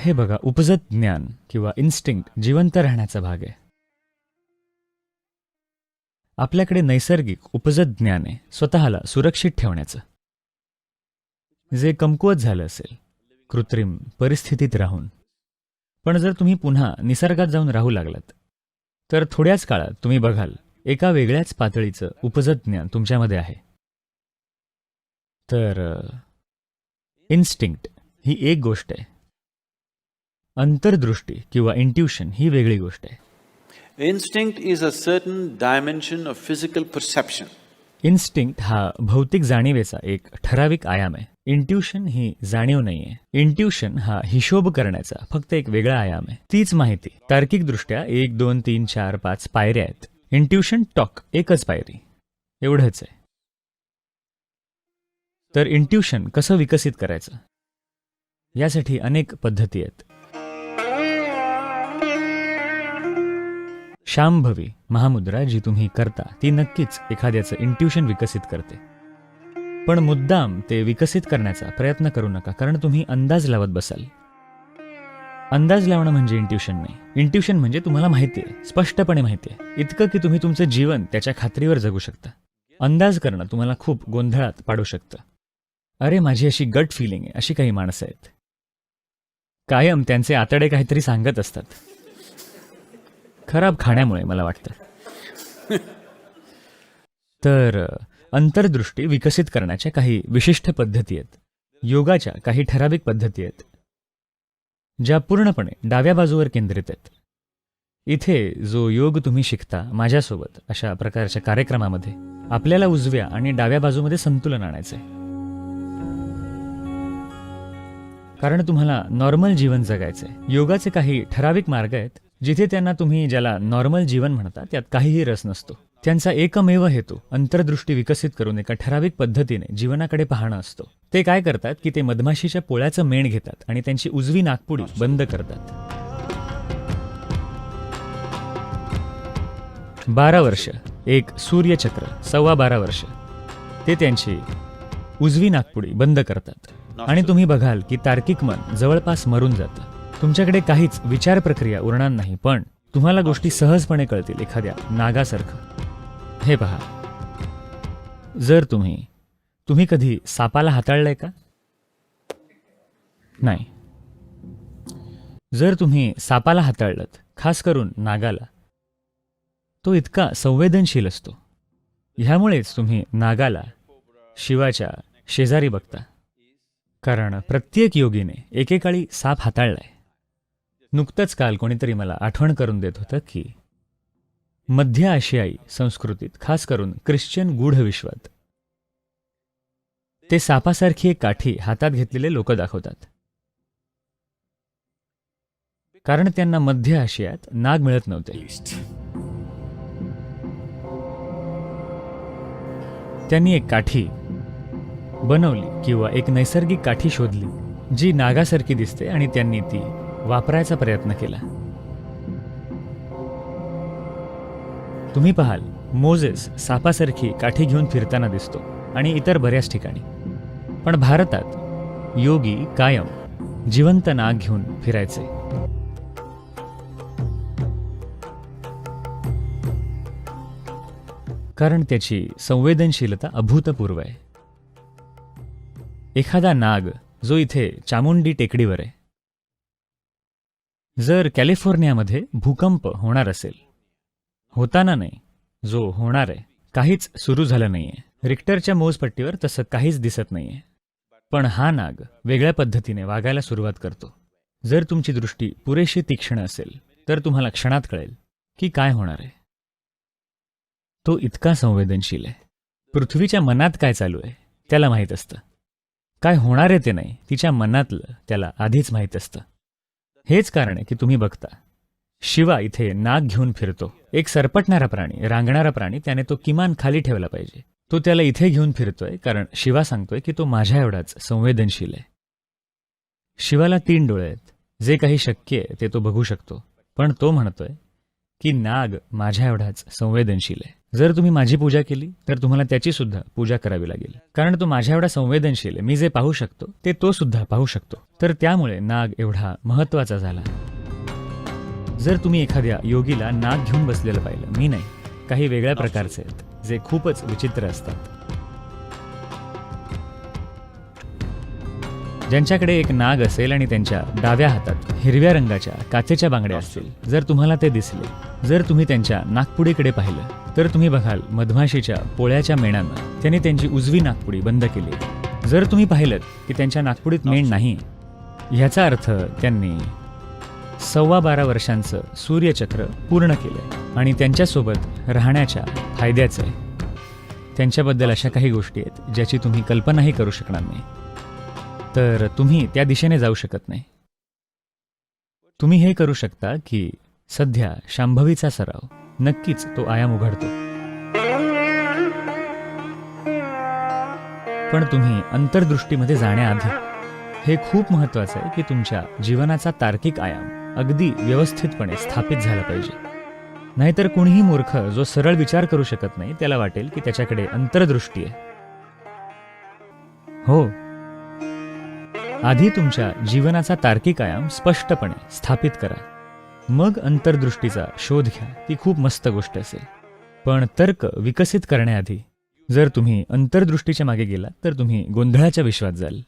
हे बघा, उपजत ज्ञान किंवा इन्स्टिंक्ट जिवंत राहण्याचा भाग आहे. आपल्याकडे नैसर्गिक उपजत ज्ञान आहे स्वतःला सुरक्षित ठेवण्याचं, जे कमकुवत झालं असेल कृत्रिम परिस्थितीत राहून. पण जर तुम्ही पुन्हा निसर्गात जाऊन राहू लागलात तर थोड्याच काळात तुम्ही बघाल एका वेगळ्याच पातळीचं उपजत ज्ञान तुमच्यामध्ये आहे. तर इन्स्टिंक्ट ही एक गोष्ट आहे, अंतर्दृष्टी किंवा इंट्युशन ही वेगळी गोष्ट आहे. Instinct is a certain dimension of physical perception. Instinct हा भौतिक जाणीवेचा एक ठराविक आयाम आहे. इंट्युशन ही जाणीव नाहीये. इंट्युशन हा हिशोब करण्याचा फक्त एक वेगळा आयाम आहे. तीच माहिती तार्किकदृष्ट्या 1, 2, 3, 4, 5 पायऱ्या आहेत. इंट्युशन टॉक एकच पायरी, एवढंच आहे. तर इंट्युशन कसं विकसित करायचं यासाठी अनेक पद्धती आहेत. शांभवी महामुद्रा जी तुम्ही करता ती नक्कीच एखाद्याचं इंट्युशन विकसित करते. पण मुद्दाम ते विकसित करण्याचा प्रयत्न करू नका, कारण तुम्ही अंदाज लावत बसाल. अंदाज लावणं म्हणजे इंट्युशन नाही. इंट्युशन म्हणजे तुम्हाला माहिती आहे, स्पष्टपणे माहिती आहे, इतकं की तुम्ही तुमचं जीवन त्याच्या खात्रीवर जगू शकता. अंदाज करणं तुम्हाला खूप गोंधळात पाडू शकतं. अरे माझी अशी गट फिलिंग आहे, अशी काही माणसं आहेत, कायम त्यांचे आतडे काहीतरी सांगत असतात. खराब खाण्यामुळे मला वाटतं. तर अंतर्दृष्टी विकसित करण्याच्या काही विशिष्ट पद्धती आहेत. योगाच्या काही ठराविक पद्धती आहेत ज्या पूर्णपणे डाव्या बाजूवर केंद्रित आहेत. इथे जो योग तुम्ही शिकता माझ्यासोबत अशा प्रकारच्या कार्यक्रमामध्ये आपल्याला उजव्या आणि डाव्या बाजूमध्ये संतुलन आणायचंय. कारण तुम्हाला नॉर्मल जीवन जगायचंय. योगाचे काही ठराविक मार्ग आहेत जिथे त्यांना तुम्ही ज्याला नॉर्मल जीवन म्हणता त्यात काहीही रस नसतो. त्यांचा एकमेव हेतू अंतर्दृष्टी विकसित करून एका ठराविक पद्धतीने जीवनाकडे पाहणं असतो. ते काय करतात की ते मधमाशीच्या पोळ्याचं मेण घेतात आणि त्यांची उजवी नाकपुडी बंद करतात. 12 वर्ष, एक सूर्यचक्र, 12.25 वर्ष ते त्यांची उजवी नाकपुडी बंद करतात आणि तुम्ही बघाल की तार्किक मन जवळपास मरून जातं. तुमच्याकडे काहीच विचार प्रक्रिया उरणार नाही, पण तुम्हाला गोष्टी सहजपणे कळतील एखाद्या नागासारखं. हे पहा, जर तुम्ही कधी सापाला हाताळलंय का? नाही. जर तुम्ही सापाला हाताळलत, खास करून नागाला, तो इतका संवेदनशील असतो. ह्यामुळेच तुम्ही नागाला शिवाच्या शेजारी बघता, कारण प्रत्येक योगीने एकेकाळी साप हाताळलाय. नुकतंच काल कोणीतरी मला आठवण करून देत होतं की मध्य आशियाई संस्कृतीत, खास करून ख्रिश्चन गूढ विश्वात, ते सापासारखी एक काठी हातात घेतलेले लोक दाखवतात. कारण त्यांना मध्य आशियात नाग मिळत नव्हते. त्यांनी एक काठी बनवली किंवा एक नैसर्गिक काठी शोधली जी नागासारखी दिसते आणि त्यांनी ती वापरायचा प्रयत्न केला. तुम्ही पाहाल मोजेस सापासारखी काठी घेऊन फिरताना दिसतो आणि इतर बऱ्याच ठिकाणी. पण भारतात योगी कायम जिवंत नाग घेऊन फिरायचे. कारण त्याची संवेदनशीलता अभूतपूर्व आहे. एखादा नाग जो इथे चामुंडी टेकडीवर आहे, जर कॅलिफोर्नियामध्ये भूकंप होणार असेल, होताना नाही, जो होणार आहे, काहीच सुरू झालं नाहीये, रिक्टरच्या मोजपट्टीवर तसं काहीच दिसत नाहीये, पण हा नाग वेगळ्या पद्धतीने वागायला सुरुवात करतो. जर तुमची दृष्टी पुरेशी तीक्ष्ण असेल तर तुम्हाला क्षणात कळेल की काय होणार आहे. तो इतका संवेदनशील आहे. पृथ्वीच्या मनात काय चालू आहे त्याला माहीत असतं. काय होणार आहे ते नाही, तिच्या मनातलं त्याला आधीच माहीत असतं. हेच कारण आहे की तुम्ही बघता शिवा इथे नाग घेऊन फिरतो. एक सरपटणारा प्राणी, रांगणारा प्राणी, त्याने तो किमान खाली ठेवला पाहिजे. तो त्याला इथे घेऊन फिरतोय कारण शिवा सांगतोय की तो माझ्या एवढाच संवेदनशील आहे. शिवाला 3 डोळे आहेत. जे काही शक्य आहे ते तो बघू शकतो, पण तो म्हणतोय की नाग माझ्या एवढाच संवेदनशील आहे. जर तुम्ही माझी पूजा केली तर तुम्हाला त्याची सुद्धा पूजा करावी लागेल, कारण तो माझ्या एवढा संवेदनशील आहे. मी जे पाहू शकतो ते तो सुद्धा पाहू शकतो. तर त्यामुळे नाग एवढा महत्वाचा झाला. जर तुम्ही एखाद्या योगीला नाग घेऊन बसलेलं पाहिलं, मी नाही, काही वेगळ्या प्रकारचे आहेत जे खूपच विचित्र असतात. ज्यांच्याकडे एक नाग असेल आणि त्यांच्या डाव्या हातात हिरव्या रंगाच्या काचेच्या बांगड्या असतील, जर तुम्हाला ते दिसले, जर तुम्ही त्यांच्या नागपुडीकडे पाहिलं, तर तुम्ही बघाल मधमाशीच्या पोळ्याच्या मेणानं त्यांनी त्यांची उजवी नागपुडी बंद केली. जर तुम्ही पाहिलं की त्यांच्या नागपुडीत मेण नाही, ह्याचा अर्थ त्यांनी 12.25 वर्षांचं सूर्यचक्र पूर्ण केलंय आणि त्यांच्यासोबत राहण्याच्या फायद्याचं आहे. त्यांच्याबद्दल अशा काही गोष्टी आहेत ज्याची तुम्ही कल्पनाही करू शकणार नाही. तर तुम्ही त्या दिशेने जाऊ शकत नाही. तुम्ही हे करू शकता की सध्या शांभवीचा सराव, नक्कीच तो आयाम उघडतो. पण तुम्ही अंतर्दृष्टीमध्ये जाण्याआधी हे खूप महत्वाचं आहे की तुमच्या जीवनाचा तार्किक आयाम अगदी व्यवस्थितपणे स्थापित झाला पाहिजे. नाहीतर कुणीही मूर्ख जो सरळ विचार करू शकत नाही त्याला वाटेल की त्याच्याकडे अंतर्दृष्टी आहे. हो, आधी तुमच्या जीवनाचा तार्किक आयाम स्पष्टपणे स्थापित करा, मग अंतर्दृष्टीचा शोध घ्या. ती खूप मस्त गोष्ट असेल. पण तर्क विकसित करण्याआधी जर तुम्ही अंतर्दृष्टीच्या मागे गेलात तर तुम्ही गोंधळाच्या विश्वात जाल.